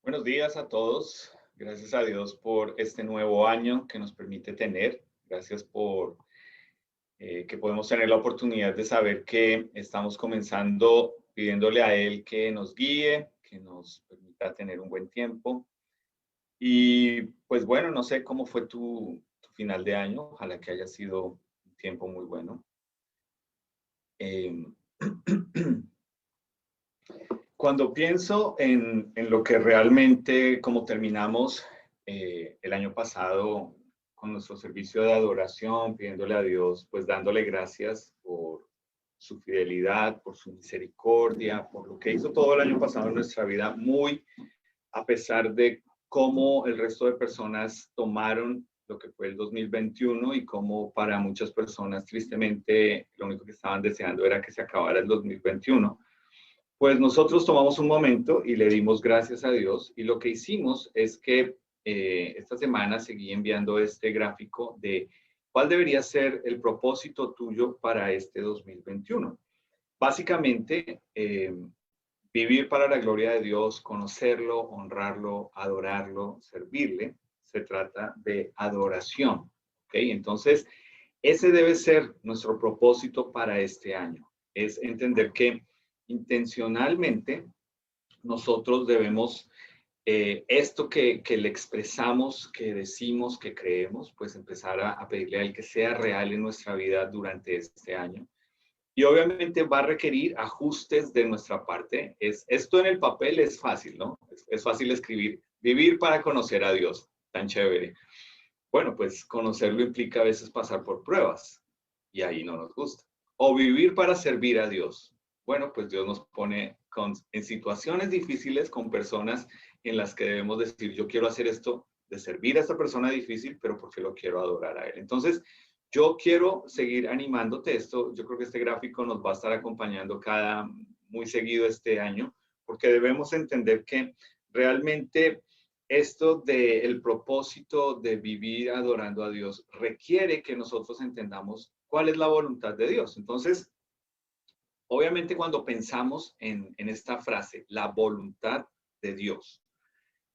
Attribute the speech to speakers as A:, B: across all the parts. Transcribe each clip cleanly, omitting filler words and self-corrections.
A: Buenos días a todos. Gracias a Dios por este nuevo año que nos permite tener. Gracias por que podemos tener la oportunidad de saber que estamos comenzando pidiéndole a Él que nos guíe, que nos permita tener un buen tiempo. Y pues bueno, no sé cómo fue tu final de año. Ojalá que haya sido un tiempo muy bueno. Em, Cuando pienso en lo que realmente, como terminamos el año pasado con nuestro servicio de adoración, pidiéndole a Dios, pues dándole gracias por su fidelidad, por su misericordia, por lo que hizo todo el año pasado en nuestra vida, muy a pesar de cómo el resto de personas tomaron lo que fue el 2021 y cómo para muchas personas, tristemente, lo único que estaban deseando era que se acabara el 2021. Pues nosotros tomamos un momento y le dimos gracias a Dios y lo que hicimos es que esta semana seguí enviando este gráfico de cuál debería ser el propósito tuyo para este 2021. Básicamente, vivir para la gloria de Dios, conocerlo, honrarlo, adorarlo, servirle, se trata de adoración. ¿Ok? Entonces, ese debe ser nuestro propósito para este año. Es entender que intencionalmente nosotros debemos, esto que le expresamos, que decimos, que creemos, pues empezar a pedirle a Él que sea real en nuestra vida durante este año. Y obviamente va a requerir ajustes de nuestra parte. Esto en el papel es fácil, ¿no? Es fácil escribir, vivir para conocer a Dios, tan chévere. Bueno, pues conocerlo implica a veces pasar por pruebas y ahí no nos gusta. O vivir para servir a Dios. Bueno, pues Dios nos pone en situaciones difíciles con personas en las que debemos decir, yo quiero hacer esto de servir a esta persona difícil, pero porque lo quiero adorar a Él. Entonces, yo quiero seguir animándote esto. Yo creo que este gráfico nos va a estar acompañando muy seguido este año, porque debemos entender que realmente esto del propósito de vivir adorando a Dios requiere que nosotros entendamos cuál es la voluntad de Dios. Entonces, obviamente cuando pensamos en esta frase, la voluntad de Dios,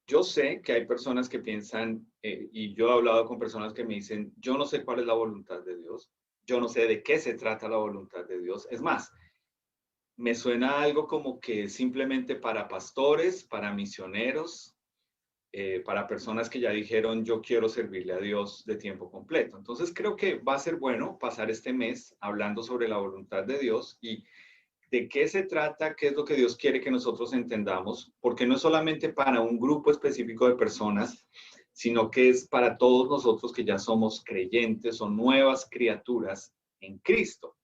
A: yo sé que hay personas que piensan, y yo he hablado con personas que me dicen, yo no sé cuál es la voluntad de Dios, yo no sé de qué se trata la voluntad de Dios. Es más, me suena algo como que simplemente para pastores, para misioneros, para personas que ya dijeron, yo quiero servirle a Dios de tiempo completo. Entonces creo que va a ser bueno pasar este mes hablando sobre la voluntad de Dios y de qué se trata, qué es lo que Dios quiere que nosotros entendamos, porque no es solamente para un grupo específico de personas, sino que es para todos nosotros que ya somos creyentes o nuevas criaturas en Cristo.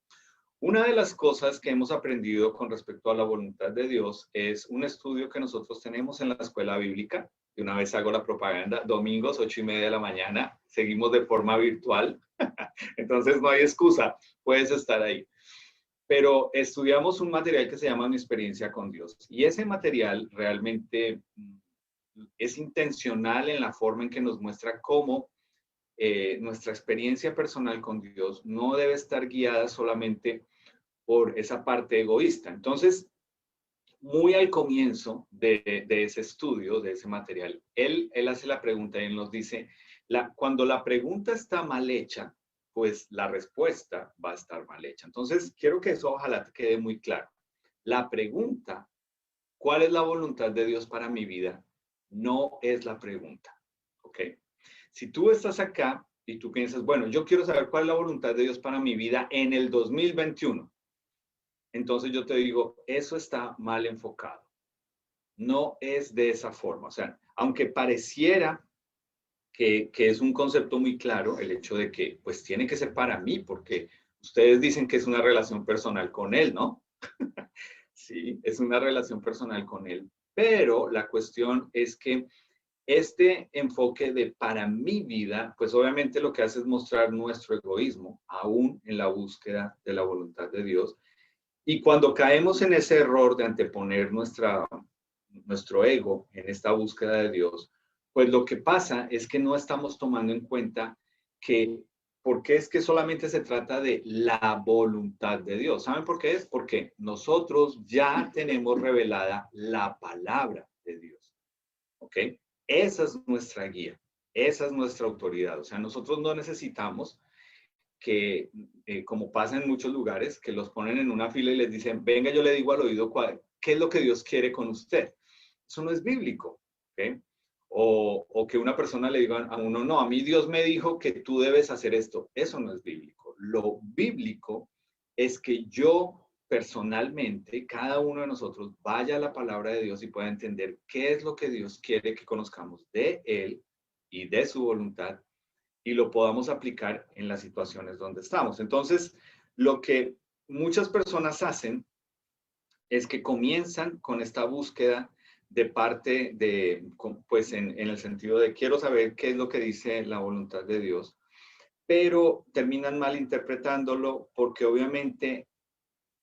A: Una de las cosas que hemos aprendido con respecto a la voluntad de Dios es un estudio que nosotros tenemos en la escuela bíblica. De una vez hago la propaganda, domingos 8:30 de la mañana, seguimos de forma virtual, entonces no hay excusa, puedes estar ahí. Pero estudiamos un material que se llama Mi experiencia con Dios y ese material realmente es intencional en la forma en que nos muestra cómo nuestra experiencia personal con Dios no debe estar guiada solamente por esa parte egoísta. Entonces, muy al comienzo de ese estudio, de ese material, él hace la pregunta y él nos dice, cuando la pregunta está mal hecha, pues la respuesta va a estar mal hecha. Entonces, quiero que eso ojalá te quede muy claro. La pregunta, ¿cuál es la voluntad de Dios para mi vida? No es la pregunta, ¿ok? Si tú estás acá y tú piensas, bueno, yo quiero saber cuál es la voluntad de Dios para mi vida en el 2021, entonces yo te digo, eso está mal enfocado. No es de esa forma. O sea, aunque pareciera que es un concepto muy claro, el hecho de que pues tiene que ser para mí, porque ustedes dicen que es una relación personal con él, ¿no? Sí, es una relación personal con él. Pero la cuestión es que este enfoque de para mi vida, pues obviamente lo que hace es mostrar nuestro egoísmo, aún en la búsqueda de la voluntad de Dios. Y cuando caemos en ese error de anteponer nuestro ego en esta búsqueda de Dios, pues lo que pasa es que no estamos tomando en cuenta que, ¿por qué es que solamente se trata de la voluntad de Dios? ¿Saben por qué es? Porque nosotros ya tenemos revelada la palabra de Dios. ¿ok? Esa es nuestra guía, esa es nuestra autoridad. O sea, nosotros no necesitamos que, como pasa en muchos lugares, que los ponen en una fila y les dicen, venga, yo le digo al oído qué es lo que Dios quiere con usted. Eso no es bíblico, ¿ok? O que una persona le diga a uno, no, a mí Dios me dijo que tú debes hacer esto. Eso no es bíblico. Lo bíblico es que yo personalmente, cada uno de nosotros vaya a la palabra de Dios y pueda entender qué es lo que Dios quiere que conozcamos de Él y de su voluntad y lo podamos aplicar en las situaciones donde estamos. Entonces, lo que muchas personas hacen es que comienzan con esta búsqueda de parte de, pues en el sentido de quiero saber qué es lo que dice la voluntad de Dios, pero terminan malinterpretándolo porque obviamente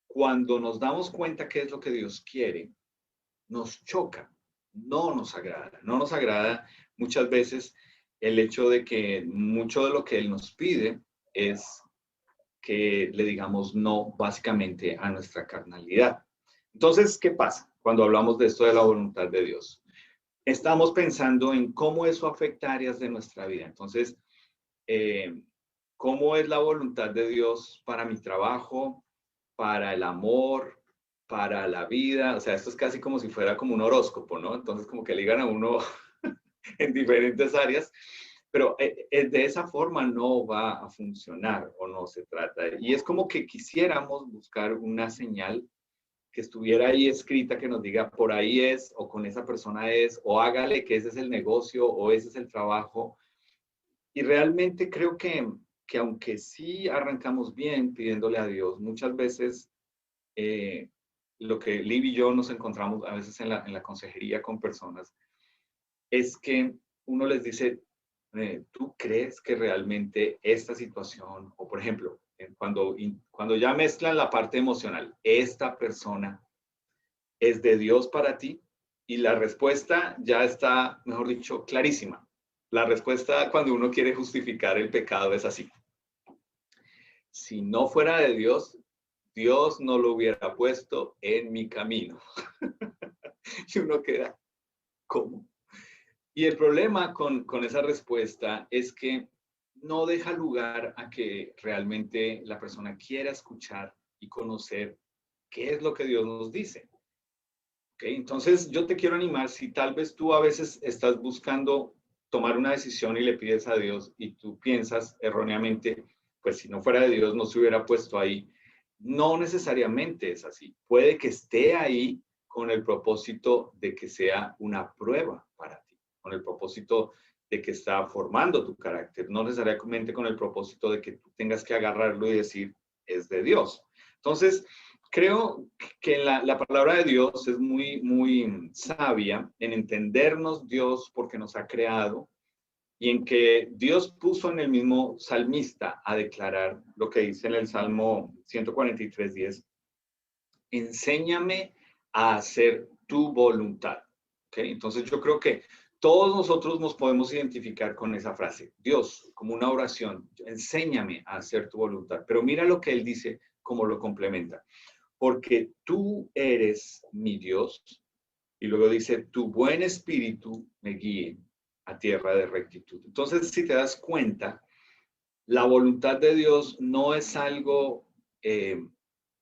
A: cuando nos damos cuenta qué es lo que Dios quiere, nos choca, no nos agrada muchas veces el hecho de que mucho de lo que Él nos pide es que le digamos no básicamente a nuestra carnalidad. Entonces, ¿qué pasa cuando hablamos de esto de la voluntad de Dios? Estamos pensando en cómo eso afecta áreas de nuestra vida. Entonces, eh, ¿cómo es la voluntad de Dios para mi trabajo, para el amor, para la vida? O sea, esto es casi como si fuera como un horóscopo, ¿no? Entonces, como que le digan a uno en diferentes áreas, pero de esa forma no va a funcionar o no se trata. Y es como que quisiéramos buscar una señal que estuviera ahí escrita que nos diga por ahí es o con esa persona es o hágale que ese es el negocio o ese es el trabajo. Y realmente creo que aunque sí arrancamos bien pidiéndole a Dios, muchas veces lo que Liv y yo nos encontramos a veces en la consejería con personas es que uno les dice, ¿tú crees que realmente esta situación, o por ejemplo, cuando ya mezclan la parte emocional, esta persona es de Dios para ti? Y la respuesta ya está, mejor dicho, clarísima. La respuesta cuando uno quiere justificar el pecado es así. Si no fuera de Dios, Dios no lo hubiera puesto en mi camino. Y uno queda, ¿cómo? Y el problema con esa respuesta es que no deja lugar a que realmente la persona quiera escuchar y conocer qué es lo que Dios nos dice. ¿Okay? Entonces, yo te quiero animar, si tal vez tú a veces estás buscando tomar una decisión y le pides a Dios y tú piensas erróneamente, pues si no fuera de Dios no se hubiera puesto ahí. No necesariamente es así. Puede que esté ahí con el propósito de que sea una prueba para ti, con el propósito de que está formando tu carácter, no necesariamente con el propósito de que tú tengas que agarrarlo y decir, es de Dios. Entonces, creo que la palabra de Dios es muy, muy sabia en entendernos Dios porque nos ha creado y en que Dios puso en el mismo salmista a declarar lo que dice en el Salmo 143:10. Enséñame a hacer tu voluntad. ¿Okay? Entonces yo creo que todos nosotros nos podemos identificar con esa frase. Dios, como una oración, enséñame a hacer tu voluntad. Pero mira lo que él dice, cómo lo complementa. Porque tú eres mi Dios. Y luego dice, tu buen espíritu me guíe a tierra de rectitud. Entonces, si te das cuenta, la voluntad de Dios no es algo que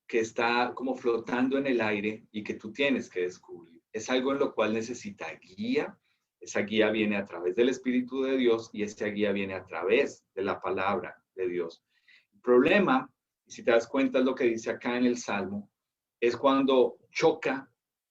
A: está como flotando en el aire y que tú tienes que descubrir. Es algo en lo cual necesita guía. Esa guía viene a través del Espíritu de Dios y esa guía viene a través de la palabra de Dios. El problema, si te das cuenta, es lo que dice acá en el Salmo, es cuando choca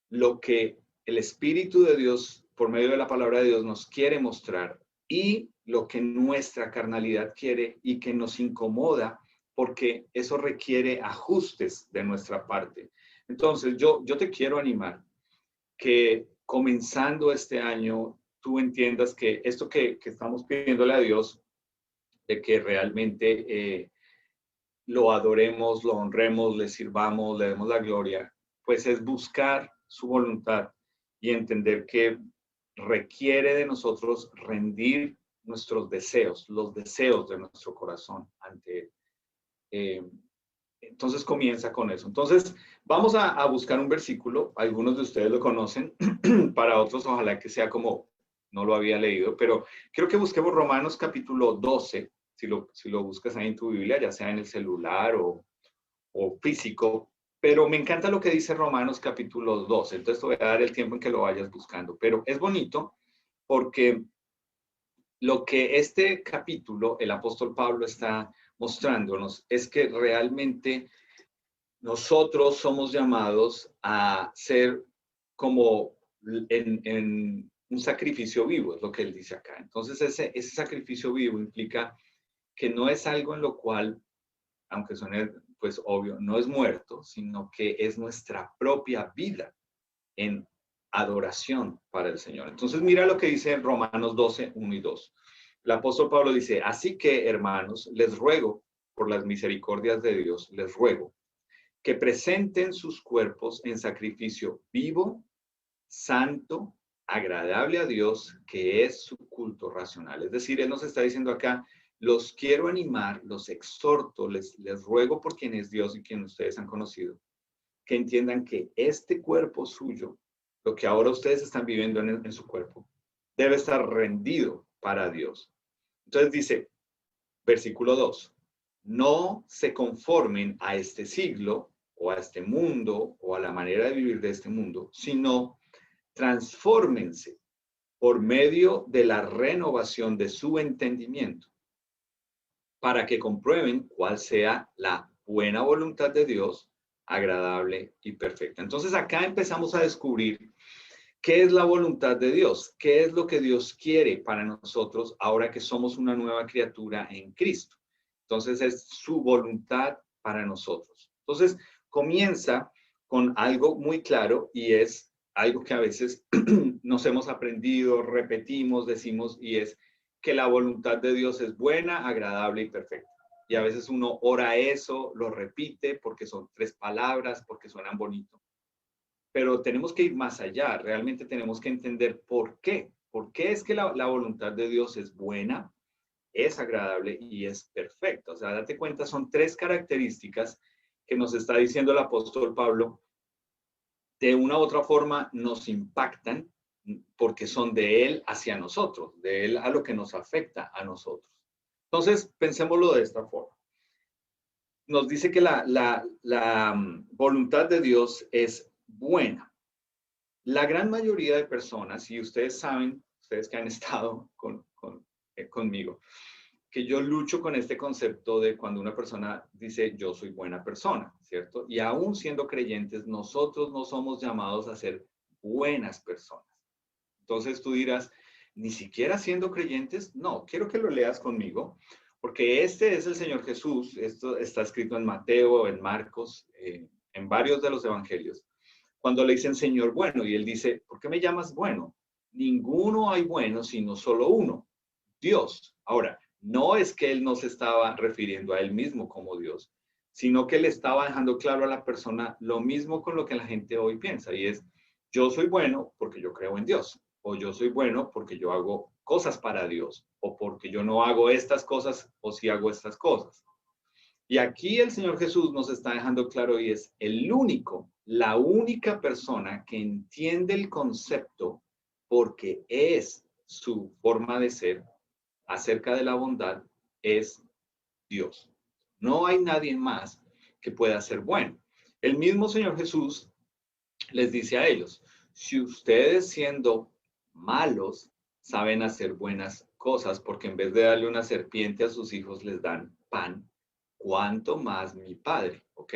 A: lo que el Espíritu de Dios, por medio de la palabra de Dios, nos quiere mostrar y lo que nuestra carnalidad quiere y que nos incomoda porque eso requiere ajustes de nuestra parte. Entonces, yo te quiero animar que comenzando este año, tú entiendas que esto que estamos pidiéndole a Dios, de que realmente lo adoremos, lo honremos, le sirvamos, le demos la gloria, pues es buscar su voluntad y entender que requiere de nosotros rendir nuestros deseos, los deseos de nuestro corazón ante Él. Entonces comienza con eso. Entonces vamos a buscar un versículo, algunos de ustedes lo conocen, para otros ojalá que sea como no lo había leído, pero creo que busquemos Romanos capítulo 12, si lo buscas ahí en tu Biblia, ya sea en el celular o físico, pero me encanta lo que dice Romanos capítulo 12, entonces te voy a dar el tiempo en que lo vayas buscando, pero es bonito porque lo que este capítulo, el apóstol Pablo está mostrándonos es que realmente nosotros somos llamados a ser como en un sacrificio vivo, es lo que él dice acá. Entonces, ese sacrificio vivo implica que no es algo en lo cual, aunque suene pues obvio, no es muerto, sino que es nuestra propia vida en adoración para el Señor. Entonces, mira lo que dice en Romanos 12, 1 y 2. El apóstol Pablo dice, así que, hermanos, les ruego, por las misericordias de Dios, les ruego, que presenten sus cuerpos en sacrificio vivo, santo, agradable a Dios, que es su culto racional. Es decir, Él nos está diciendo acá, los quiero animar, los exhorto, les ruego por quien es Dios y quien ustedes han conocido, que entiendan que este cuerpo suyo, lo que ahora ustedes están viviendo en su cuerpo, debe estar rendido para Dios. Entonces dice, versículo 2, no se conformen a este siglo o a este mundo o a la manera de vivir de este mundo, sino transfórmense por medio de la renovación de su entendimiento para que comprueben cuál sea la buena voluntad de Dios, agradable y perfecta. Entonces acá empezamos a descubrir qué es la voluntad de Dios, qué es lo que Dios quiere para nosotros ahora que somos una nueva criatura en Cristo. Entonces es su voluntad para nosotros. Entonces comienza con algo muy claro y es algo que a veces nos hemos aprendido, repetimos, decimos y es que la voluntad de Dios es buena, agradable y perfecta. Y a veces uno ora eso, lo repite porque son 3 palabras, porque suenan bonito. Pero tenemos que ir más allá, realmente tenemos que entender por qué. ¿Por qué es que la voluntad de Dios es buena, es agradable y es perfecta? O sea, date cuenta, son 3 características que nos está diciendo el apóstol Pablo, de una u otra forma nos impactan porque son de Él hacia nosotros, de Él a lo que nos afecta a nosotros. Entonces, pensémoslo de esta forma. Nos dice que la voluntad de Dios es buena. La gran mayoría de personas, y ustedes saben, ustedes que han estado conmigo, que yo lucho con este concepto de cuando una persona dice yo soy buena persona, ¿cierto? Y aún siendo creyentes, nosotros no somos llamados a ser buenas personas. Entonces tú dirás, ni siquiera siendo creyentes, no, quiero que lo leas conmigo, porque este es el Señor Jesús, esto está escrito en Mateo, en Marcos, en varios de los evangelios, cuando le dicen Señor bueno, y él dice, ¿por qué me llamas bueno? Ninguno hay bueno, sino solo uno, Dios. Ahora, no es que él no se estaba refiriendo a él mismo como Dios, sino que le estaba dejando claro a la persona lo mismo con lo que la gente hoy piensa, y es, yo soy bueno porque yo creo en Dios, o yo soy bueno porque yo hago cosas para Dios, o porque yo no hago estas cosas, o sí hago estas cosas. Y aquí el Señor Jesús nos está dejando claro y es el único, la única persona que entiende el concepto porque es su forma de ser acerca de la bondad es Dios. No hay nadie más que pueda ser bueno. El mismo Señor Jesús les dice a ellos, si ustedes siendo malos saben hacer buenas cosas, porque en vez de darle una serpiente a sus hijos les dan pan, ¿cuánto más mi Padre? ¿Ok?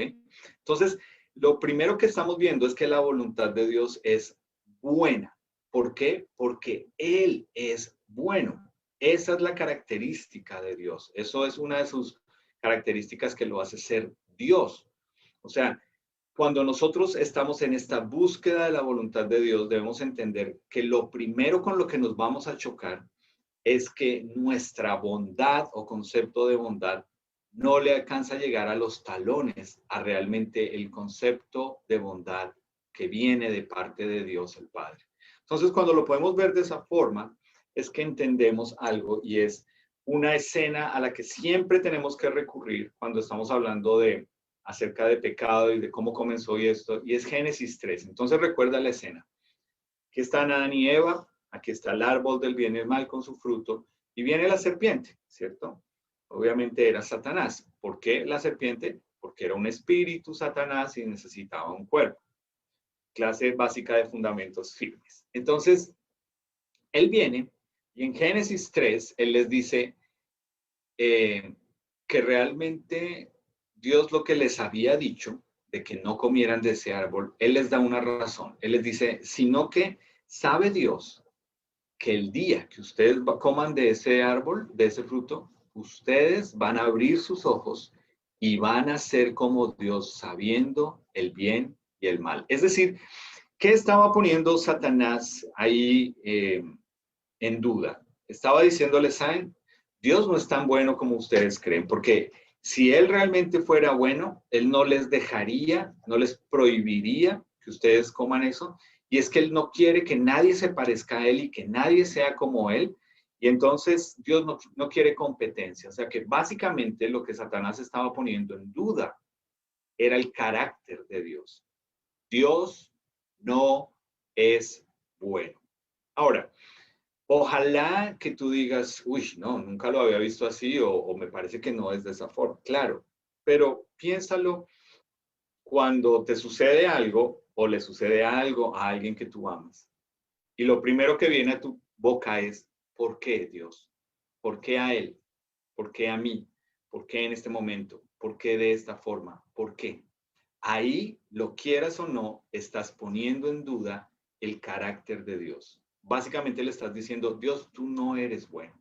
A: Entonces, lo primero que estamos viendo es que la voluntad de Dios es buena. ¿Por qué? Porque Él es bueno. Esa es la característica de Dios. Eso es una de sus características que lo hace ser Dios. O sea, cuando nosotros estamos en esta búsqueda de la voluntad de Dios, debemos entender que lo primero con lo que nos vamos a chocar es que nuestra bondad o concepto de bondad no le alcanza a llegar a los talones a realmente el concepto de bondad que viene de parte de Dios el Padre. Entonces, cuando lo podemos ver de esa forma, es que entendemos algo y es una escena a la que siempre tenemos que recurrir cuando estamos hablando de acerca de pecado y de cómo comenzó y esto, y es Génesis 3. Entonces recuerda la escena. Aquí están Adán y Eva, aquí está el árbol del bien y el mal con su fruto, y viene la serpiente, ¿cierto? Obviamente era Satanás. ¿Por qué la serpiente? Porque era un espíritu Satanás y necesitaba un cuerpo. Clase básica de fundamentos firmes. Entonces, él viene y en Génesis 3, él les dice que realmente Dios lo que les había dicho de que no comieran de ese árbol, él les da una razón. Él les dice, sino que sabe Dios que el día que ustedes coman de ese árbol, de ese fruto, ustedes van a abrir sus ojos y van a ser como Dios, sabiendo el bien y el mal. Es decir, ¿qué estaba poniendo Satanás ahí en duda? Estaba diciéndole, ¿saben? Dios no es tan bueno como ustedes creen, porque si Él realmente fuera bueno, Él no les dejaría, no les prohibiría que ustedes coman eso. Y es que Él no quiere que nadie se parezca a Él y que nadie sea como Él. Y entonces Dios no quiere competencia. O sea que básicamente lo que Satanás estaba poniendo en duda era el carácter de Dios. Dios no es bueno. Ahora, ojalá que tú digas, uy, no, nunca lo había visto así o me parece que no es de esa forma. Claro, pero piénsalo cuando te sucede algo o le sucede algo a alguien que tú amas. Y lo primero que viene a tu boca es, ¿por qué Dios? ¿Por qué a Él? ¿Por qué a mí? ¿Por qué en este momento? ¿Por qué de esta forma? ¿Por qué? Ahí, lo quieras o no, estás poniendo en duda el carácter de Dios. Básicamente le estás diciendo, Dios, tú no eres bueno.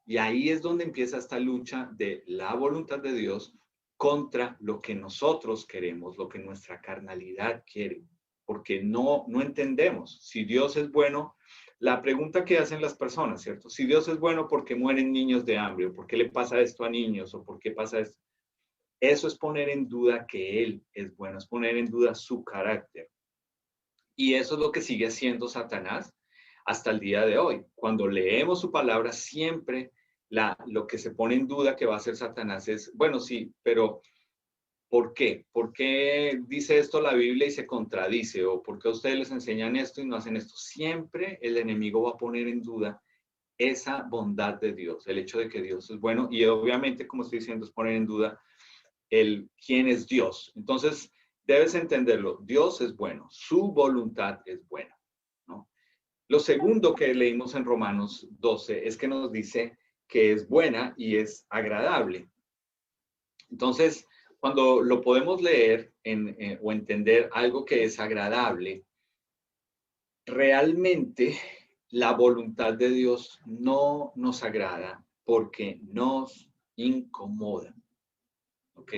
A: Y ahí es donde empieza esta lucha de la voluntad de Dios contra lo que nosotros queremos, lo que nuestra carnalidad quiere, porque no entendemos. Si Dios es bueno, la pregunta que hacen las personas, ¿cierto? Si Dios es bueno, ¿por qué mueren niños de hambre? ¿O por qué le pasa esto a niños? ¿O por qué pasa esto? Eso es poner en duda que Él es bueno, es poner en duda su carácter. Y eso es lo que sigue haciendo Satanás hasta el día de hoy. Cuando leemos su palabra, siempre lo que se pone en duda que va a hacer Satanás es, bueno, sí, pero ¿por qué? ¿Por qué dice esto la Biblia y se contradice? ¿O por qué ustedes les enseñan esto y no hacen esto? Siempre el enemigo va a poner en duda esa bondad de Dios, el hecho de que Dios es bueno. Y obviamente, como estoy diciendo, es poner en duda el quién es Dios. Entonces, debes entenderlo. Dios es bueno, su voluntad es buena, ¿no? Lo segundo que leímos en Romanos 12 es que nos dice que es buena y es agradable. Entonces, cuando lo podemos leer o entender algo que es agradable, realmente la voluntad de Dios no nos agrada porque nos incomoda. ¿Ok?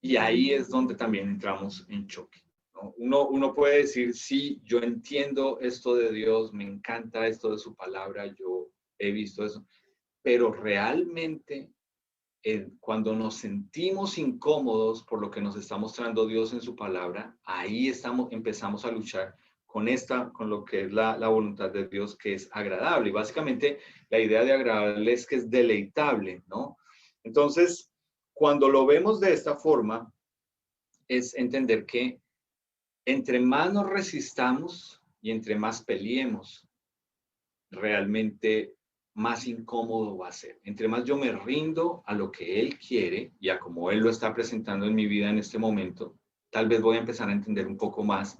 A: Y ahí es donde también entramos en choque, ¿no? Uno puede decir, sí, yo entiendo esto de Dios, me encanta esto de su palabra, yo he visto eso, pero realmente cuando nos sentimos incómodos por lo que nos está mostrando Dios en su palabra, ahí empezamos a luchar con lo que es la voluntad de Dios, que es agradable. Y básicamente la idea de agradable es que es deleitable, ¿no? Entonces, cuando lo vemos de esta forma, es entender que entre más nos resistamos y entre más peleemos, realmente más incómodo va a ser. Entre más yo me rindo a lo que Él quiere y a como Él lo está presentando en mi vida en este momento, tal vez voy a empezar a entender un poco más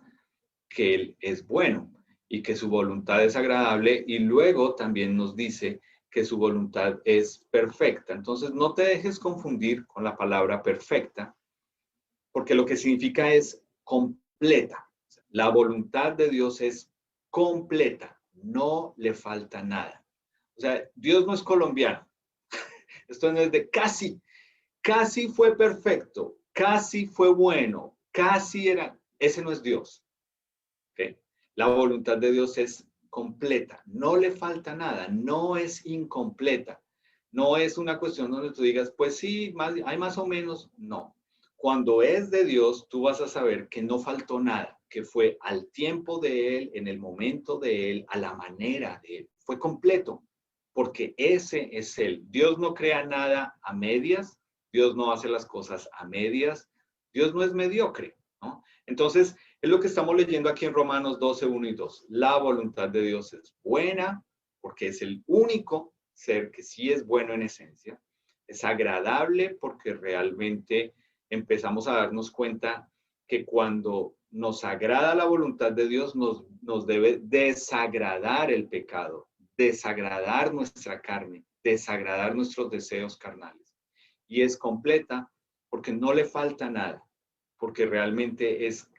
A: que Él es bueno y que su voluntad es agradable, y luego también nos dice que su voluntad es perfecta. Entonces, no te dejes confundir con la palabra perfecta, porque lo que significa es completa. La voluntad de Dios es completa, no le falta nada. O sea, Dios no es colombiano. Esto no es de casi fue perfecto, casi fue bueno, casi era. Ese no es Dios. ¿Okay? La voluntad de Dios es completa, no le falta nada, no es incompleta. No es una cuestión donde tú digas, pues sí, hay más o menos. No. Cuando es de Dios, tú vas a saber que no faltó nada, que fue al tiempo de Él, en el momento de Él, a la manera de Él. Fue completo, porque ese es Él. Dios no crea nada a medias, Dios no hace las cosas a medias, Dios no es mediocre, ¿no? Entonces, Es lo que estamos leyendo aquí en Romanos 12, 1 y 2. La voluntad de Dios es buena, porque es el único ser que sí es bueno en esencia. Es agradable porque realmente empezamos a darnos cuenta que cuando nos agrada la voluntad de Dios, nos debe desagradar el pecado, desagradar nuestra carne, desagradar nuestros deseos carnales. Y es completa porque no le falta nada, porque realmente es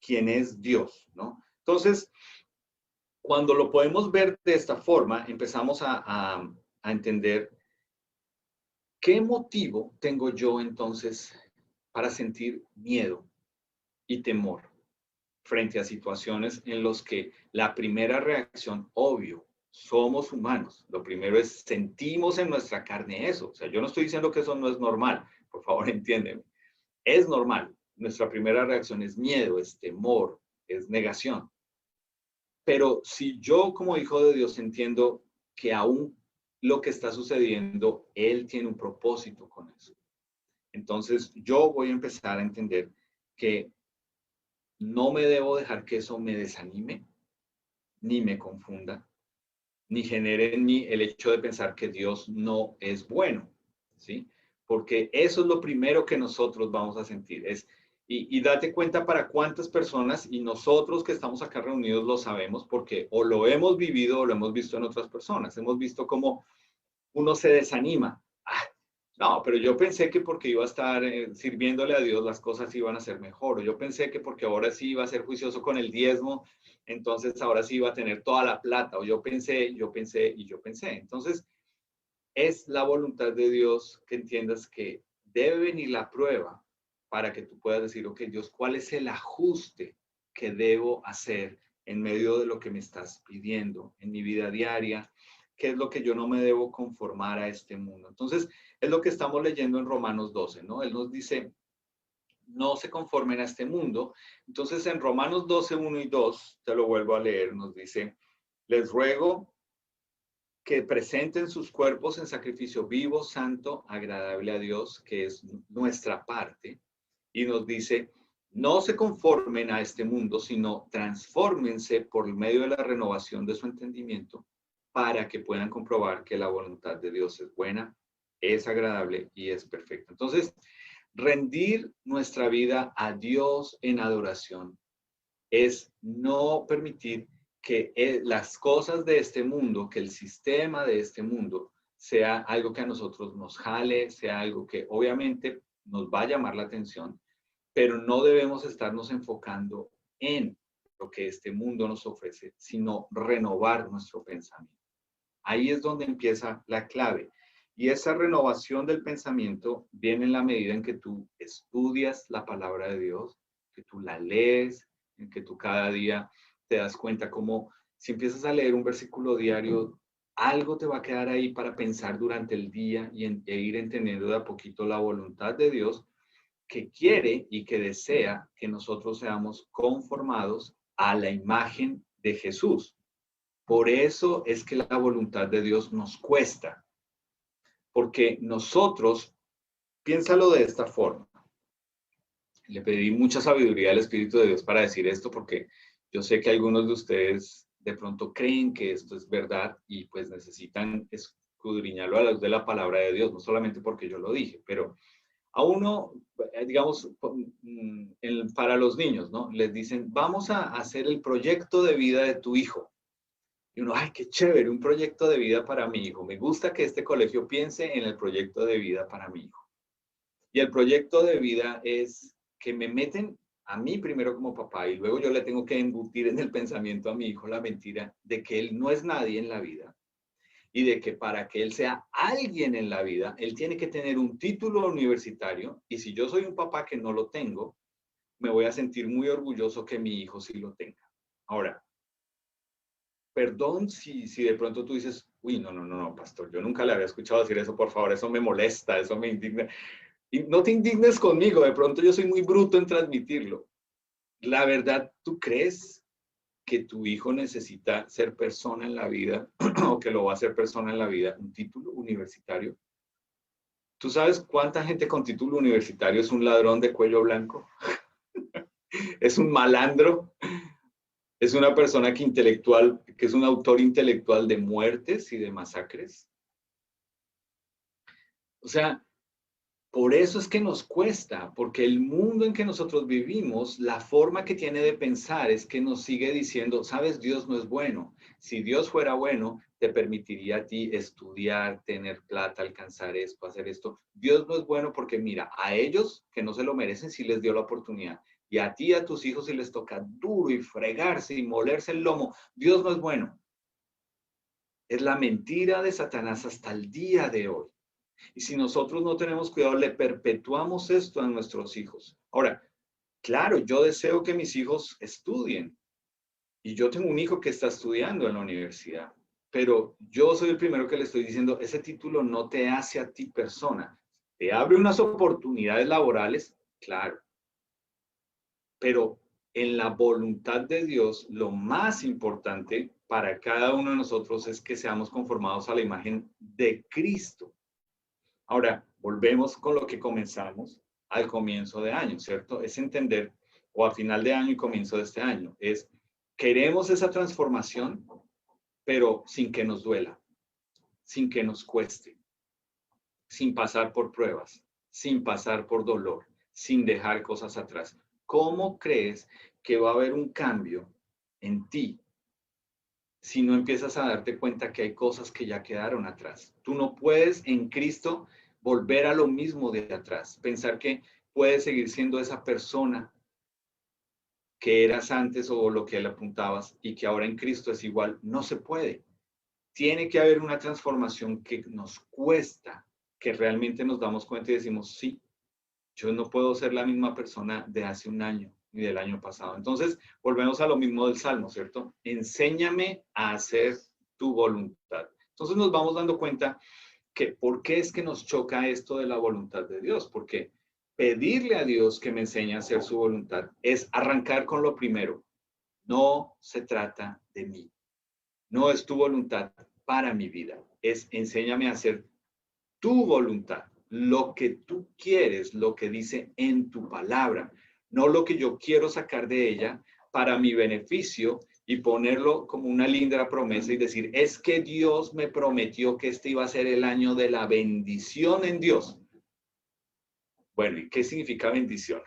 A: quien es Dios, ¿no? Entonces, cuando lo podemos ver de esta forma, empezamos a entender qué motivo tengo yo entonces para sentir miedo y temor frente a situaciones en las que la primera reacción, obvio, somos humanos. Lo primero es sentimos en nuestra carne eso. O sea, yo no estoy diciendo que eso no es normal. Por favor, entiéndeme. Es normal. Nuestra primera reacción es miedo, es temor, es negación. Pero si yo como hijo de Dios entiendo que aún lo que está sucediendo, Él tiene un propósito con eso. Entonces yo voy a empezar a entender que no me debo dejar que eso me desanime, ni me confunda, ni genere en mí el hecho de pensar que Dios no es bueno, ¿sí? Porque eso es lo primero que nosotros vamos a sentir. Y date cuenta para cuántas personas, y nosotros que estamos acá reunidos lo sabemos, porque o lo hemos vivido o lo hemos visto en otras personas. Hemos visto cómo uno se desanima. Ah, no, pero yo pensé que porque iba a estar sirviéndole a Dios las cosas iban a ser mejor. O yo pensé que porque ahora sí iba a ser juicioso con el diezmo, entonces ahora sí iba a tener toda la plata. O yo pensé y yo pensé. Entonces, es la voluntad de Dios que entiendas que debe venir la prueba para que tú puedas decir, ok, Dios, ¿cuál es el ajuste que debo hacer en medio de lo que me estás pidiendo en mi vida diaria? ¿Qué es lo que yo no me debo conformar a este mundo? Entonces, es lo que estamos leyendo en Romanos 12, ¿no? Él nos dice, no se conformen a este mundo. Entonces, en Romanos 12, 1 y 2, te lo vuelvo a leer, nos dice, les ruego que presenten sus cuerpos en sacrificio vivo, santo, agradable a Dios, que es nuestra parte. Y nos dice, no se conformen a este mundo, sino transfórmense por medio de la renovación de su entendimiento para que puedan comprobar que la voluntad de Dios es buena, es agradable y es perfecta. Entonces, rendir nuestra vida a Dios en adoración es no permitir que las cosas de este mundo, que el sistema de este mundo sea algo que a nosotros nos jale, sea algo que obviamente nos va a llamar la atención, pero no debemos estarnos enfocando en lo que este mundo nos ofrece, sino renovar nuestro pensamiento. Ahí es donde empieza la clave. Y esa renovación del pensamiento viene en la medida en que tú estudias la palabra de Dios, que tú la lees, en que tú cada día te das cuenta como si empiezas a leer un versículo diario, algo te va a quedar ahí para pensar durante el día e ir entendiendo de a poquito la voluntad de Dios que quiere y que desea que nosotros seamos conformados a la imagen de Jesús. Por eso es que la voluntad de Dios nos cuesta, porque nosotros, piénsalo de esta forma, le pedí mucha sabiduría al Espíritu de Dios para decir esto, porque yo sé que algunos de ustedes de pronto creen que esto es verdad y pues necesitan escudriñarlo a la luz de la palabra de Dios, no solamente porque yo lo dije, pero a uno, digamos, para los niños, ¿no? Les dicen, vamos a hacer el proyecto de vida de tu hijo. Y uno, ay, qué chévere, un proyecto de vida para mi hijo. Me gusta que este colegio piense en el proyecto de vida para mi hijo. Y el proyecto de vida es que me meten a mí primero como papá y luego yo le tengo que embutir en el pensamiento a mi hijo la mentira de que él no es nadie en la vida y de que para que él sea alguien en la vida, él tiene que tener un título universitario y si yo soy un papá que no lo tengo, me voy a sentir muy orgulloso que mi hijo sí lo tenga. Ahora, perdón si de pronto tú dices, uy, no, pastor, yo nunca le había escuchado decir eso, por favor, eso me molesta, eso me indigna. Y no te indignes conmigo, de pronto yo soy muy bruto en transmitirlo. La verdad, ¿tú crees que tu hijo necesita ser persona en la vida o que lo va a ser persona en la vida, un título universitario? ¿Tú sabes cuánta gente con título universitario es un ladrón de cuello blanco? es un malandro, es una persona que es un autor intelectual de muertes y de masacres. O sea, por eso es que nos cuesta, porque el mundo en que nosotros vivimos, la forma que tiene de pensar es que nos sigue diciendo, sabes, Dios no es bueno. Si Dios fuera bueno, te permitiría a ti estudiar, tener plata, alcanzar esto, hacer esto. Dios no es bueno porque mira, a ellos que no se lo merecen sí les dio la oportunidad. Y a ti y a tus hijos sí les toca duro y fregarse y molerse el lomo. Dios no es bueno. Es la mentira de Satanás hasta el día de hoy. Y si nosotros no tenemos cuidado, le perpetuamos esto a nuestros hijos. Ahora, claro, yo deseo que mis hijos estudien. Y yo tengo un hijo que está estudiando en la universidad. Pero yo soy el primero que le estoy diciendo, ese título no te hace a ti persona. Te abre unas oportunidades laborales, claro. Pero en la voluntad de Dios, lo más importante para cada uno de nosotros es que seamos conformados a la imagen de Cristo. Ahora, volvemos con lo que comenzamos al comienzo de año, ¿cierto? Es entender, o a final de año y comienzo de este año, es queremos esa transformación, pero sin que nos duela, sin que nos cueste, sin pasar por pruebas, sin pasar por dolor, sin dejar cosas atrás. ¿Cómo crees que va a haber un cambio en ti si no empiezas a darte cuenta que hay cosas que ya quedaron atrás? Tú no puedes en Cristo volver a lo mismo de atrás, pensar que puedes seguir siendo esa persona que eras antes o lo que le apuntabas y que ahora en Cristo es igual. No se puede. Tiene que haber una transformación que nos cuesta, que realmente nos damos cuenta y decimos, sí, yo no puedo ser la misma persona de hace un año ni del año pasado. Entonces, volvemos a lo mismo del Salmo, ¿cierto? Enséñame a hacer tu voluntad. Entonces nos vamos dando cuenta que por qué es que nos choca esto de la voluntad de Dios, porque pedirle a Dios que me enseñe a hacer su voluntad es arrancar con lo primero. No se trata de mí. No es tu voluntad para mi vida. Es enséñame a hacer tu voluntad, lo que tú quieres, lo que dice en tu palabra, no lo que yo quiero sacar de ella para mi beneficio y ponerlo como una linda promesa y decir, es que Dios me prometió que este iba a ser el año de la bendición en Dios. Bueno, ¿y qué significa bendición?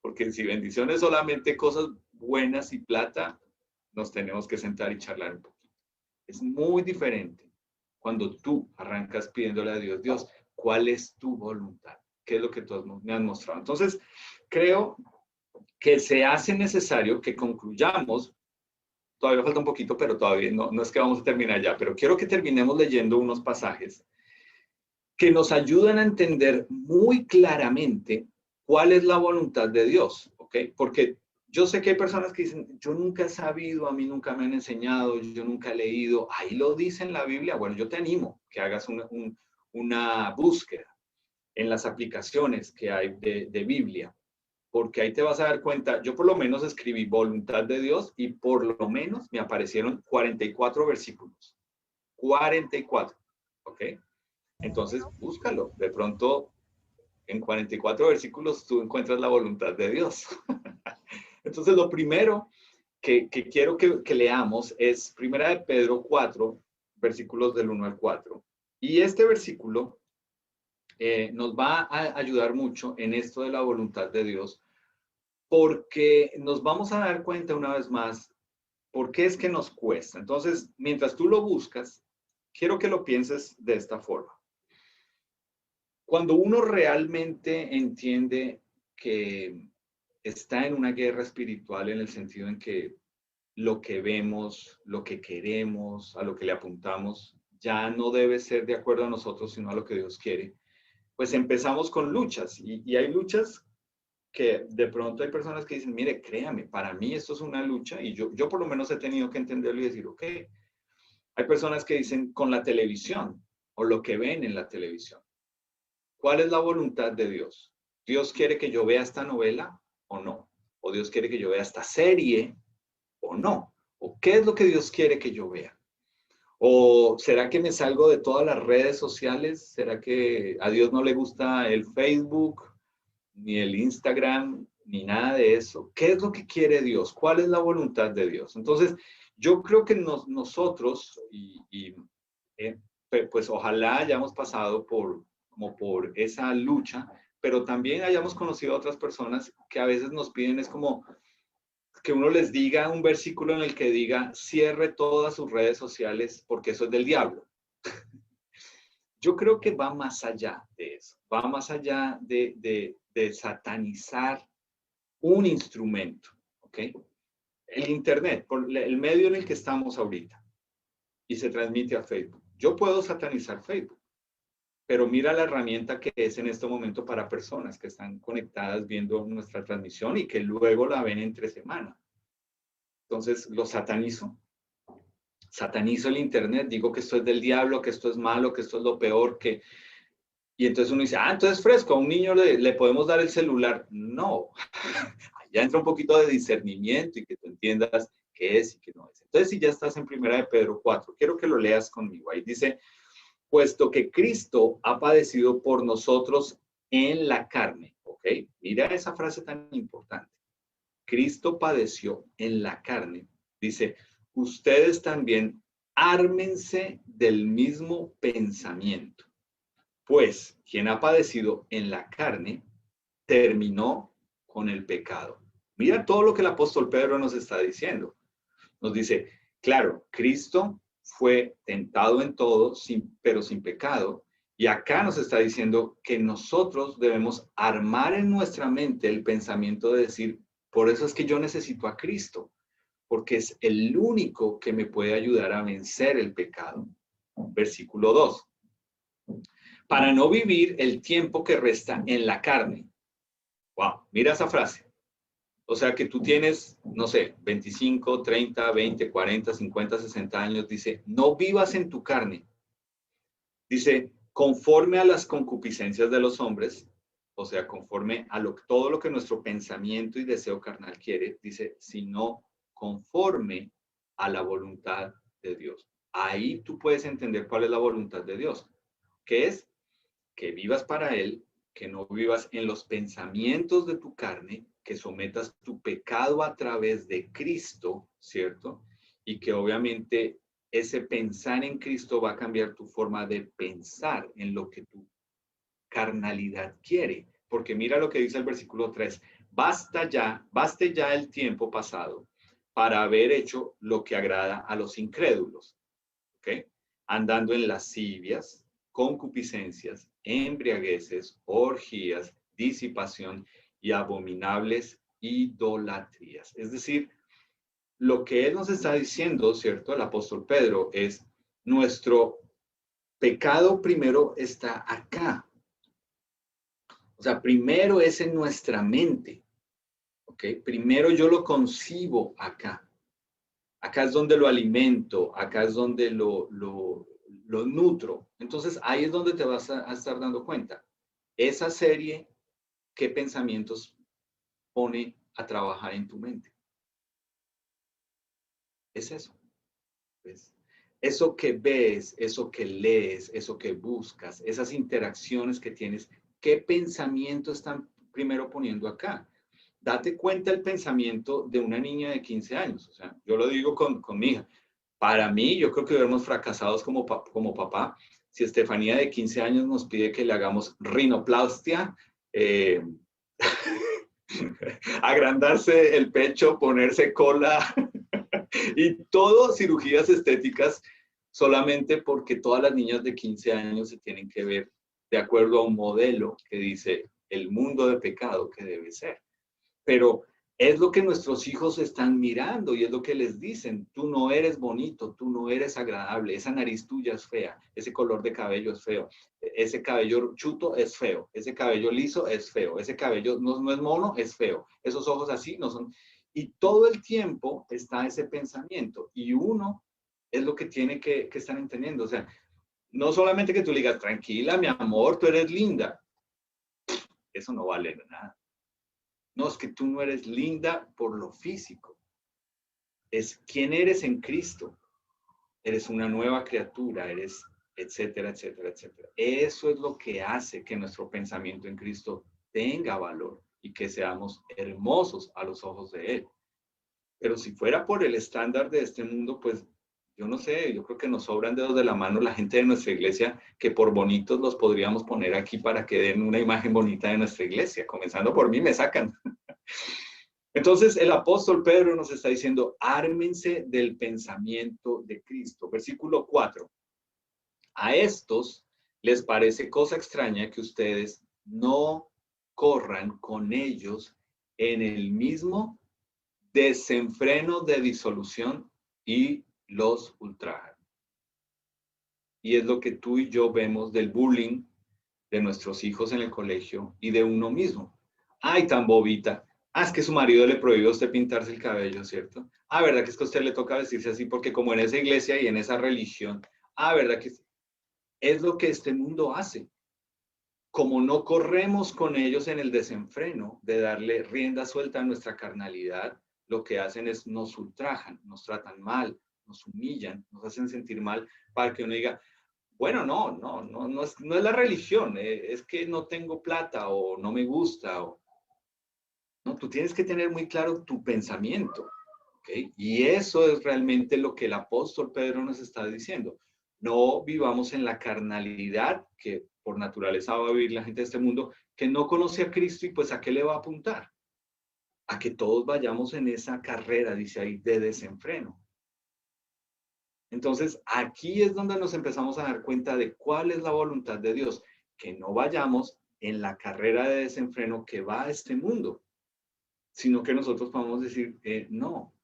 A: Porque si bendición es solamente cosas buenas y plata, nos tenemos que sentar y charlar un poquito. Es muy diferente cuando tú arrancas pidiéndole a Dios, Dios, ¿cuál es tu voluntad? ¿Qué es lo que tú me has mostrado? Entonces, creo que se hace necesario que concluyamos, todavía falta un poquito, pero todavía no es que vamos a terminar ya, pero quiero que terminemos leyendo unos pasajes que nos ayudan a entender muy claramente cuál es la voluntad de Dios, ¿ok? Porque yo sé que hay personas que dicen, yo nunca he sabido, a mí nunca me han enseñado, yo nunca he leído, ahí lo dice en la Biblia. Bueno, yo te animo que hagas una búsqueda en las aplicaciones que hay de Biblia, porque ahí te vas a dar cuenta, yo por lo menos escribí voluntad de Dios y por lo menos me aparecieron 44 versículos, 44, ¿ok? Entonces, búscalo. De pronto, en 44 versículos tú encuentras la voluntad de Dios. Entonces, lo primero que quiero que leamos es Primera de Pedro 4, versículos del 1 al 4. Y este versículo nos va a ayudar mucho en esto de la voluntad de Dios, porque nos vamos a dar cuenta una vez más por qué es que nos cuesta. Entonces, mientras tú lo buscas, quiero que lo pienses de esta forma. Cuando uno realmente entiende que está en una guerra espiritual en el sentido en que lo que vemos, lo que queremos, a lo que le apuntamos, ya no debe ser de acuerdo a nosotros, sino a lo que Dios quiere, pues empezamos con luchas y hay luchas que de pronto hay personas que dicen, mire, créame, para mí esto es una lucha y yo por lo menos he tenido que entenderlo y decir, ok, hay personas que dicen con la televisión o lo que ven en la televisión. ¿Cuál es la voluntad de Dios? ¿Dios quiere que yo vea esta novela o no? ¿O Dios quiere que yo vea esta serie o no? ¿O qué es lo que Dios quiere que yo vea? ¿O será que me salgo de todas las redes sociales? ¿Será que a Dios no le gusta el Facebook, ni el Instagram, ni nada de eso. ¿Qué es lo que quiere Dios? ¿Cuál es la voluntad de Dios? Entonces, yo creo que nosotros, pues ojalá hayamos pasado como por esa lucha, pero también hayamos conocido a otras personas que a veces nos piden, es como que uno les diga un versículo en el que diga, cierre todas sus redes sociales porque eso es del diablo. Yo creo que va más allá de eso, va más allá de satanizar un instrumento, ¿ok? El Internet, por el medio en el que estamos ahorita, y se transmite a Facebook. Yo puedo satanizar Facebook, pero mira la herramienta que es en este momento para personas que están conectadas viendo nuestra transmisión y que luego la ven entre semana. Entonces, lo satanizo. Satanizo el Internet, digo que esto es del diablo, que esto es malo, que esto es lo peor, que... Y entonces uno dice, entonces fresco, a un niño le podemos dar el celular. No, ya entra un poquito de discernimiento y que tú entiendas qué es y qué no es. Entonces, si ya estás en Primera de Pedro 4, quiero que lo leas conmigo. Ahí dice, puesto que Cristo ha padecido por nosotros en la carne, ¿ok? Mira esa frase tan importante. Cristo padeció en la carne. Dice, ustedes también ármense del mismo pensamiento. Pues quien ha padecido en la carne terminó con el pecado. Mira todo lo que el apóstol Pedro nos está diciendo. Nos dice, claro, Cristo fue tentado en todo, pero sin pecado. Y acá nos está diciendo que nosotros debemos armar en nuestra mente el pensamiento de decir, por eso es que yo necesito a Cristo, porque es el único que me puede ayudar a vencer el pecado. Versículo 2. Para no vivir el tiempo que resta en la carne. Wow, mira esa frase. O sea que tú tienes, no sé, 25, 30, 20, 40, 50, 60 años. Dice, no vivas en tu carne. Dice, conforme a las concupiscencias de los hombres, o sea, conforme a todo lo que nuestro pensamiento y deseo carnal quiere, dice, sino conforme a la voluntad de Dios. Ahí tú puedes entender cuál es la voluntad de Dios, que es que vivas para Él, que no vivas en los pensamientos de tu carne, que sometas tu pecado a través de Cristo, ¿cierto? Y que obviamente ese pensar en Cristo va a cambiar tu forma de pensar en lo que tu carnalidad quiere. Porque mira lo que dice el versículo 3, baste ya el tiempo pasado para haber hecho lo que agrada a los incrédulos, ¿ok? Andando en lascivias, concupiscencias, embriagueces, orgías, disipación y abominables idolatrías. Es decir, lo que él nos está diciendo, ¿cierto? El apóstol Pedro es nuestro pecado primero está acá. O sea, primero es en nuestra mente, ¿ok? Primero yo lo concibo acá. Acá es donde lo alimento, acá es donde lo nutro. Entonces ahí es donde te vas a estar dando cuenta. Esa serie, ¿qué pensamientos pone a trabajar en tu mente? Es eso. ¿Ves? Eso que ves, eso que lees, eso que buscas, esas interacciones que tienes, ¿qué pensamiento están primero poniendo acá? Date cuenta el pensamiento de una niña de 15 años. O sea, yo lo digo con mi hija. Para mí, yo creo que hubiéramos fracasado como papá si Estefanía de 15 años nos pide que le hagamos rinoplastia, eh, agrandarse el pecho, ponerse cola y todo cirugías estéticas solamente porque todas las niñas de 15 años se tienen que ver de acuerdo a un modelo que dice el mundo de pecado que debe ser. Pero es lo que nuestros hijos están mirando y es lo que les dicen. Tú no eres bonito, tú no eres agradable, esa nariz tuya es fea, ese color de cabello es feo, ese cabello chuto es feo, ese cabello liso es feo, ese cabello no es mono, es feo, esos ojos así no son. Y todo el tiempo está ese pensamiento y uno es lo que tiene que estar entendiendo. O sea, no solamente que tú le digas, tranquila, mi amor, tú eres linda. Eso no vale nada. No, es que tú no eres linda por lo físico. Es quién eres en Cristo. Eres una nueva criatura, eres etcétera, etcétera, etcétera. Eso es lo que hace que nuestro pensamiento en Cristo tenga valor. y que seamos hermosos a los ojos de Él. Pero si fuera por el estándar de este mundo, pues yo no sé, yo creo que nos sobran dedos de la mano la gente de nuestra iglesia, que por bonitos los podríamos poner aquí para que den una imagen bonita de nuestra iglesia. Comenzando por mí, me sacan. Entonces, el apóstol Pedro nos está diciendo, ármense del pensamiento de Cristo. Versículo 4. A estos les parece cosa extraña que ustedes no corran con ellos en el mismo desenfreno de disolución y los ultrajan. Y es lo que tú y yo vemos del bullying de nuestros hijos en el colegio y de uno mismo. Ay, tan bobita. Ah, es que su marido le prohibió a usted pintarse el cabello, ¿cierto? Ah, ¿verdad que es que a usted le toca vestirse así? Porque como en esa iglesia y en esa religión, ah, ¿verdad que es lo que este mundo hace? Como no corremos con ellos en el desenfreno de darle rienda suelta a nuestra carnalidad, lo que hacen es nos ultrajan, nos tratan mal, nos humillan, nos hacen sentir mal para que uno diga, bueno, no es la religión, es que no tengo plata o no me gusta. No, tú tienes que tener muy claro tu pensamiento, ¿ok? Y eso es realmente lo que el apóstol Pedro nos está diciendo. No vivamos en la carnalidad que por naturaleza va a vivir la gente de este mundo, que no conoce a Cristo y pues ¿a qué le va a apuntar? A que todos vayamos en esa carrera, dice ahí, de desenfreno. Entonces, aquí es donde nos empezamos a dar cuenta de cuál es la voluntad de Dios, que no vayamos en la carrera de desenfreno que va a este mundo, sino que nosotros podamos decir, no,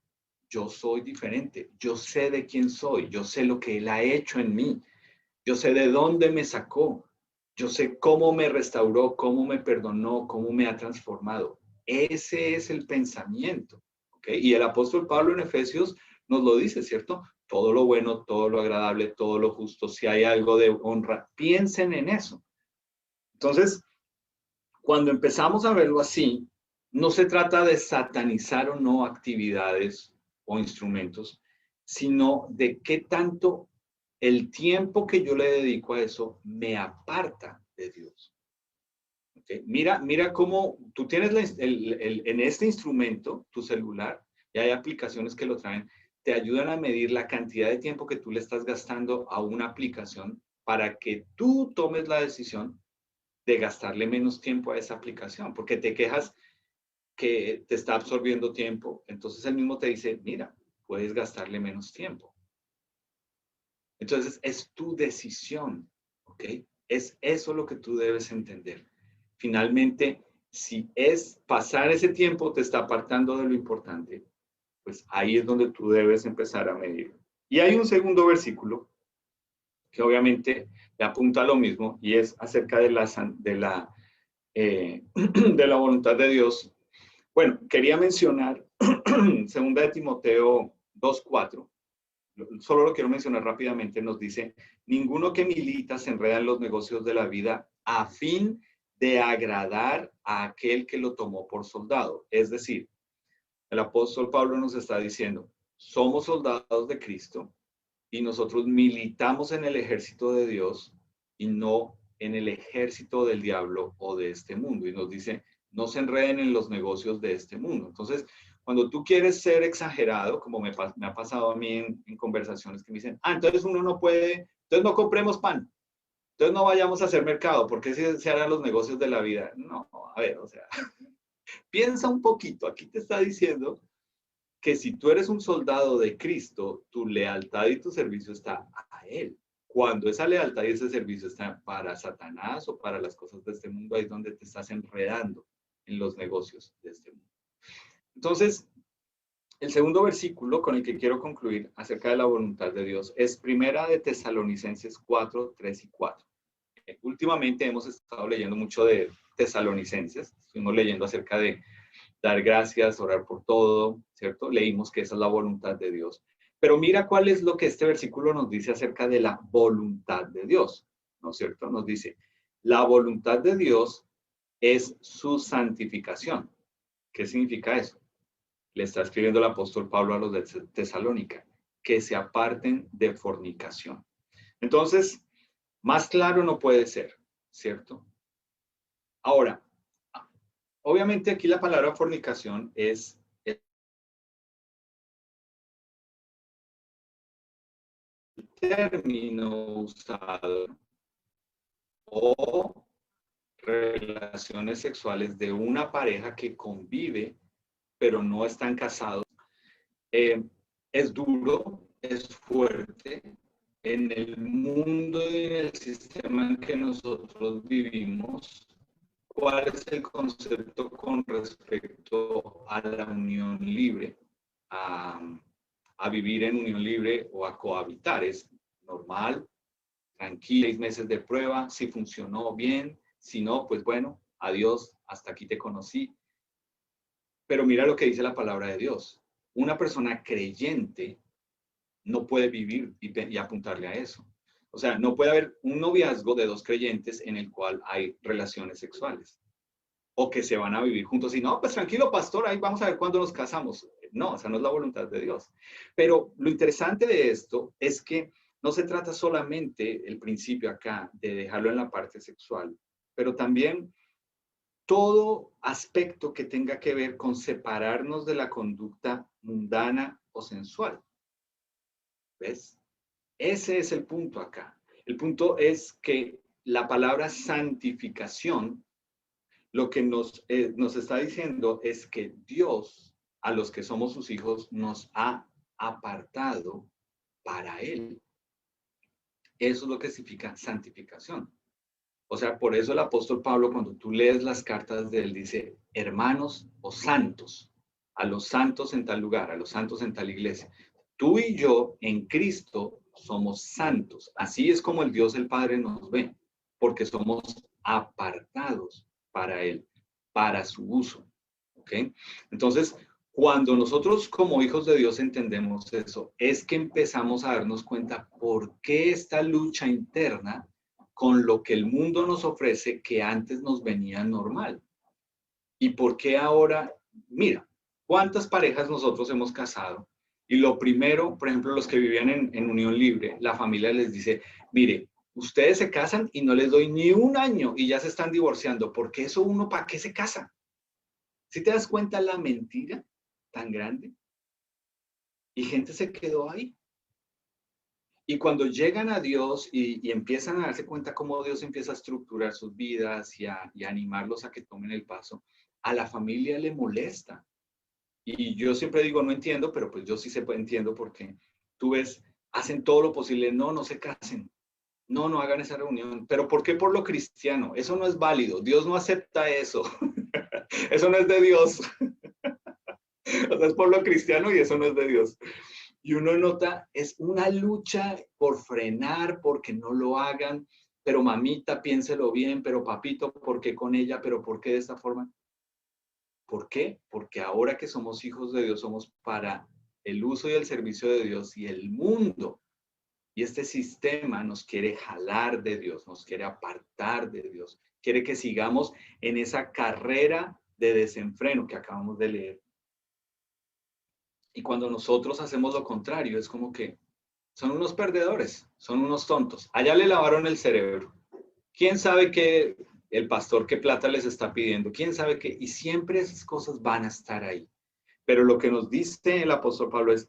A: yo soy diferente, yo sé de quién soy, yo sé lo que Él ha hecho en mí, yo sé de dónde me sacó, yo sé cómo me restauró, cómo me perdonó, cómo me ha transformado. Ese es el pensamiento, ¿ok? Y el apóstol Pablo en Efesios nos lo dice, ¿cierto? Todo lo bueno, todo lo agradable, todo lo justo, si hay algo de honra, piensen en eso. Entonces, cuando empezamos a verlo así, no se trata de satanizar o no actividades o instrumentos, sino de qué tanto el tiempo que yo le dedico a eso me aparta de Dios. ¿Okay? Mira cómo tú tienes en este instrumento, tu celular, y hay aplicaciones que lo traen, te ayudan a medir la cantidad de tiempo que tú le estás gastando a una aplicación para que tú tomes la decisión de gastarle menos tiempo a esa aplicación, porque te quejas que te está absorbiendo tiempo. Entonces él mismo te dice, mira, puedes gastarle menos tiempo. Entonces es tu decisión, ¿ok? Es eso lo que tú debes entender. Finalmente, si es pasar ese tiempo te está apartando de lo importante, pues ahí es donde tú debes empezar a medir. Y hay un segundo versículo que obviamente le apunta a lo mismo y es acerca de de la voluntad de Dios. Bueno, quería mencionar 2 de Timoteo 2:4. Solo lo quiero mencionar rápidamente. Nos dice, ninguno que milita se enreda en los negocios de la vida a fin de agradar a aquel que lo tomó por soldado. Es decir, el apóstol Pablo nos está diciendo, somos soldados de Cristo y nosotros militamos en el ejército de Dios y no en el ejército del diablo o de este mundo. Y nos dice, no se enreden en los negocios de este mundo. Entonces, cuando tú quieres ser exagerado, como me ha pasado a mí en conversaciones que me dicen, entonces uno no puede, entonces no compremos pan, entonces no vayamos a hacer mercado, porque se harán los negocios de la vida. No, a ver, o sea, piensa un poquito, aquí te está diciendo que si tú eres un soldado de Cristo, tu lealtad y tu servicio está a Él. Cuando esa lealtad y ese servicio está para Satanás o para las cosas de este mundo, ahí es donde te estás enredando en los negocios de este mundo. Entonces, el segundo versículo con el que quiero concluir acerca de la voluntad de Dios es Primera de Tesalonicenses 4, 3 y 4. Últimamente hemos estado leyendo mucho de Tesalonicenses, estuvimos leyendo acerca de dar gracias, orar por todo, ¿cierto? Leímos que esa es la voluntad de Dios. Pero mira cuál es lo que este versículo nos dice acerca de la voluntad de Dios, ¿no es cierto? Nos dice, la voluntad de Dios es su santificación. ¿Qué significa eso? Le está escribiendo el apóstol Pablo a los de Tesalónica, que se aparten de fornicación. Entonces, más claro no puede ser, ¿cierto? Ahora, Obviamente aquí la palabra fornicación es el término usado o relaciones sexuales de una pareja que convive, pero no están casados. Eh, es duro, es fuerte. En el mundo y en el sistema en que nosotros vivimos, ¿cuál es el concepto con respecto a la unión libre? A, a vivir en unión libre o a cohabitar. Es normal, tranquilo, 6 meses de prueba, si funcionó bien, si no, pues bueno, adiós, hasta aquí te conocí. Pero mira lo que dice la palabra de Dios. Una persona creyente no puede vivir y apuntarle a eso. O sea, no puede haber un noviazgo de dos creyentes en el cual hay relaciones sexuales o que se van a vivir juntos y no, pues tranquilo, pastor, ahí vamos a ver cuándo nos casamos. No, esa no es la voluntad de Dios. Pero lo interesante de esto es que no se trata solamente el principio acá de dejarlo en la parte sexual, pero también todo aspecto que tenga que ver con separarnos de la conducta mundana o sensual. ¿Ves? Ese es el punto acá. El punto es que la palabra santificación lo que nos está diciendo es que Dios, a los que somos sus hijos, nos ha apartado para Él. Eso es lo que significa santificación. O sea, por eso el apóstol Pablo, cuando tú lees las cartas de él, dice, hermanos o santos, a los santos en tal lugar, a los santos en tal iglesia. Tú y yo en Cristo somos santos. Así es como el Dios el Padre nos ve, porque somos apartados para Él, para su uso. ¿Ok? Entonces, cuando nosotros como hijos de Dios entendemos eso, es que empezamos a darnos cuenta por qué esta lucha interna con lo que el mundo nos ofrece que antes nos venía normal. ¿Y por qué ahora? Mira, ¿cuántas parejas nosotros hemos casado? Y lo primero, por ejemplo, los que vivían en unión libre, la familia les dice, mire, ustedes se casan y no les doy ni un año y ya se están divorciando. ¿Por qué eso uno para qué se casa? ¿Sí te das cuenta la mentira tan grande? Y gente se quedó ahí. Y cuando llegan a Dios y empiezan a darse cuenta cómo Dios empieza a estructurar sus vidas y a animarlos a que tomen el paso, a la familia le molesta. Y yo siempre digo, no entiendo, pero pues yo sí entiendo porque tú ves, hacen todo lo posible, no, no se casen, no, no hagan esa reunión. ¿Pero por qué por lo cristiano? Eso no es válido, Dios no acepta eso, eso no es de Dios, o sea, es por lo cristiano y eso no es de Dios. Y uno nota, es una lucha por frenar, porque no lo hagan, pero mamita, piénselo bien, pero papito, ¿por qué con ella? ¿Pero por qué de esta forma? ¿Por qué? Porque ahora que somos hijos de Dios, somos para el uso y el servicio de Dios y el mundo. Y este sistema nos quiere jalar de Dios, nos quiere apartar de Dios, quiere que sigamos en esa carrera de desenfreno que acabamos de leer. Y cuando nosotros hacemos lo contrario, es como que son unos perdedores, son unos tontos. Allá le lavaron el cerebro. ¿Quién sabe qué el pastor qué plata les está pidiendo? ¿Quién sabe qué? Y siempre esas cosas van a estar ahí. Pero lo que nos dice el apóstol Pablo es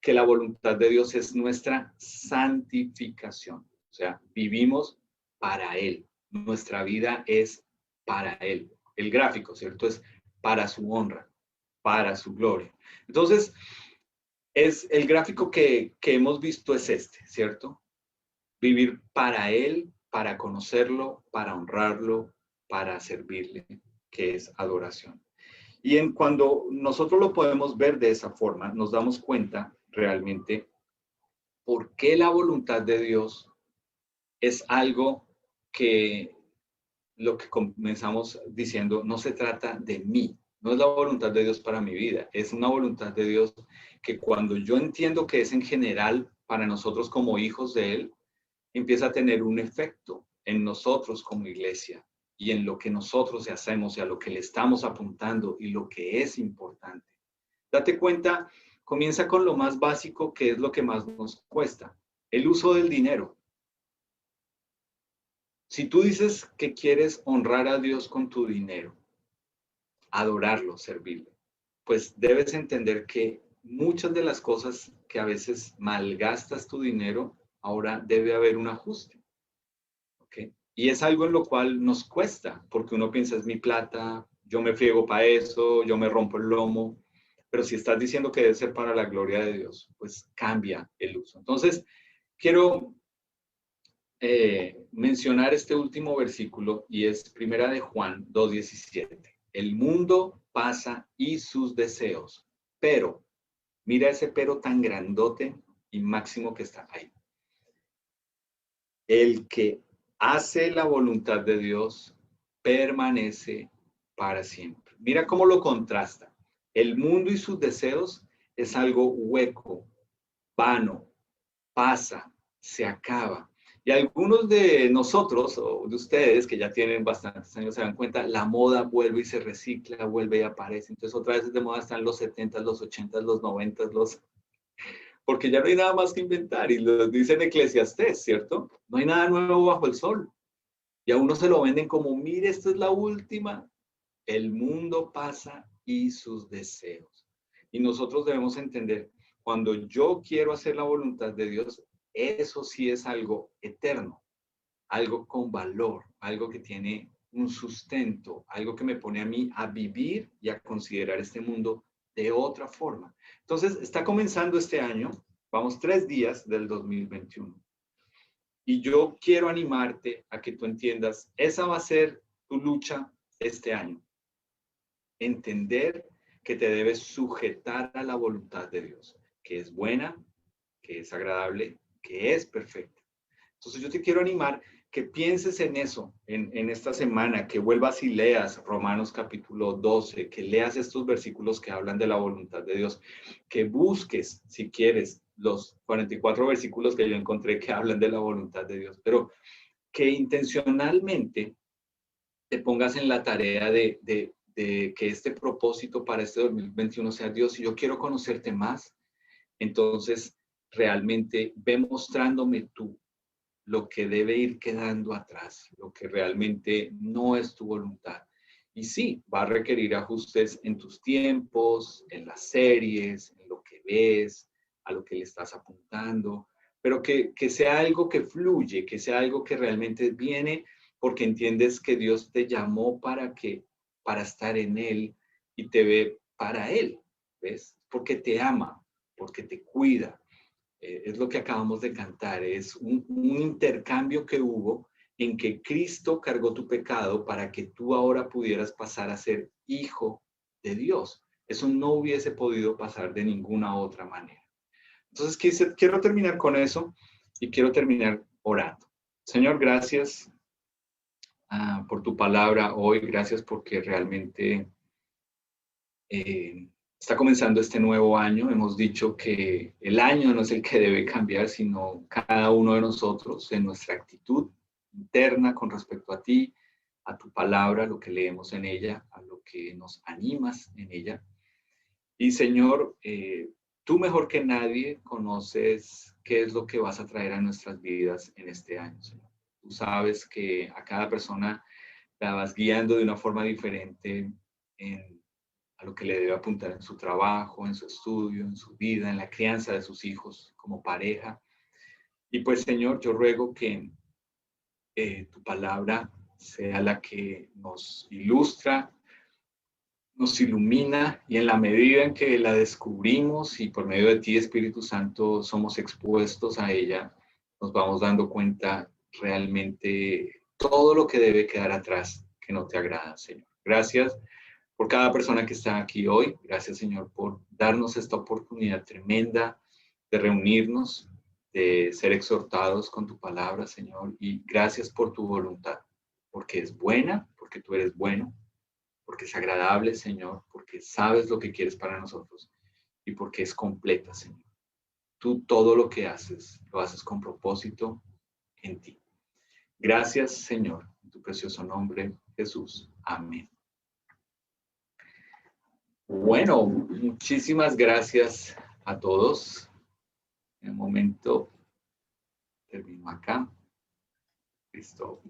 A: que la voluntad de Dios es nuestra santificación. O sea, vivimos para Él. Nuestra vida es para Él. El gráfico, ¿cierto? Es para su honra, para su gloria. Entonces, es el gráfico que hemos visto es este, ¿cierto? Vivir para Él, para conocerlo, para honrarlo, para servirle, que es adoración. Y cuando nosotros lo podemos ver de esa forma, nos damos cuenta realmente por qué la voluntad de Dios es algo que lo que comenzamos diciendo, no se trata de mí, no es la voluntad de Dios para mi vida, es una voluntad de Dios que cuando yo entiendo que es en general para nosotros como hijos de Él, empieza a tener un efecto en nosotros como iglesia y en lo que nosotros hacemos y a lo que le estamos apuntando y lo que es importante. Date cuenta, comienza con lo más básico, que es lo que más nos cuesta, el uso del dinero. Si tú dices que quieres honrar a Dios con tu dinero, adorarlo, servirlo. Pues debes entender que muchas de las cosas que a veces malgastas tu dinero, ahora debe haber un ajuste. ¿Ok? Y es algo en lo cual nos cuesta, porque uno piensa, es mi plata, yo me friego para eso, yo me rompo el lomo, pero si estás diciendo que debe ser para la gloria de Dios, pues cambia el uso. Entonces, quiero mencionar este último versículo y es Primera de Juan 2:17. El mundo pasa y sus deseos, pero, mira ese pero tan grandote y máximo que está ahí. El que hace la voluntad de Dios permanece para siempre. Mira cómo lo contrasta. El mundo y sus deseos es algo hueco, vano, pasa, se acaba. Y algunos de nosotros o de ustedes que ya tienen bastantes años se dan cuenta, la moda vuelve y se recicla, vuelve y aparece. Entonces otra vez de moda están los 70, los 80, los 90, porque ya no hay nada más que inventar. Y lo dice en Eclesiastés, ¿cierto? No hay nada nuevo bajo el sol. Y a uno se lo venden como, mire, esta es la última. El mundo pasa y sus deseos. Y nosotros debemos entender, cuando yo quiero hacer la voluntad de Dios, eso sí es algo eterno, algo con valor, algo que tiene un sustento, algo que me pone a mí a vivir y a considerar este mundo de otra forma. Entonces, está comenzando este año, vamos 3 días del 2021. Y yo quiero animarte a que tú entiendas, esa va a ser tu lucha este año. Entender que te debes sujetar a la voluntad de Dios, que es buena, que es agradable, que es perfecta. Entonces yo te quiero animar que pienses en eso en esta semana, que vuelvas y leas Romanos capítulo 12, que leas estos versículos que hablan de la voluntad de Dios, que busques, si quieres, los 44 versículos que yo encontré que hablan de la voluntad de Dios, pero que intencionalmente te pongas en la tarea de que este propósito para este 2021 sea Dios, si yo quiero conocerte más, entonces realmente ve mostrándome tú lo que debe ir quedando atrás, lo que realmente no es tu voluntad. Y sí, va a requerir ajustes en tus tiempos, en las series, en lo que ves, a lo que le estás apuntando, pero que sea algo que fluye, que sea algo que realmente viene porque entiendes que Dios te llamó para estar en Él y te ve para Él, ¿ves? Porque te ama, porque te cuida, es lo que acabamos de cantar, es un intercambio que hubo en que Cristo cargó tu pecado para que tú ahora pudieras pasar a ser hijo de Dios. Eso no hubiese podido pasar de ninguna otra manera. Entonces, quiero terminar con eso y quiero terminar orando. Señor, gracias por tu palabra hoy, gracias porque realmente está comenzando este nuevo año. Hemos dicho que el año no es el que debe cambiar, sino cada uno de nosotros en nuestra actitud interna con respecto a ti, a tu palabra, lo que leemos en ella, a lo que nos animas en ella. Y Señor, tú mejor que nadie conoces qué es lo que vas a traer a nuestras vidas en este año, Señor. Tú sabes que a cada persona la vas guiando de una forma diferente a lo que le debe apuntar en su trabajo, en su estudio, en su vida, en la crianza de sus hijos, como pareja. Y pues, Señor, yo ruego que tu palabra sea la que nos ilustra, nos ilumina y en la medida en que la descubrimos y por medio de ti, Espíritu Santo, somos expuestos a ella, nos vamos dando cuenta realmente todo lo que debe quedar atrás que no te agrada, Señor. Gracias por cada persona que está aquí hoy. Gracias, Señor, por darnos esta oportunidad tremenda de reunirnos, de ser exhortados con tu palabra, Señor. Y gracias por tu voluntad, porque es buena, porque tú eres bueno, porque es agradable, Señor, porque sabes lo que quieres para nosotros y porque es completa, Señor. Tú todo lo que haces, lo haces con propósito en ti. Gracias, Señor, en tu precioso nombre, Jesús. Amén. Bueno, muchísimas gracias a todos. En un momento termino acá. Listo.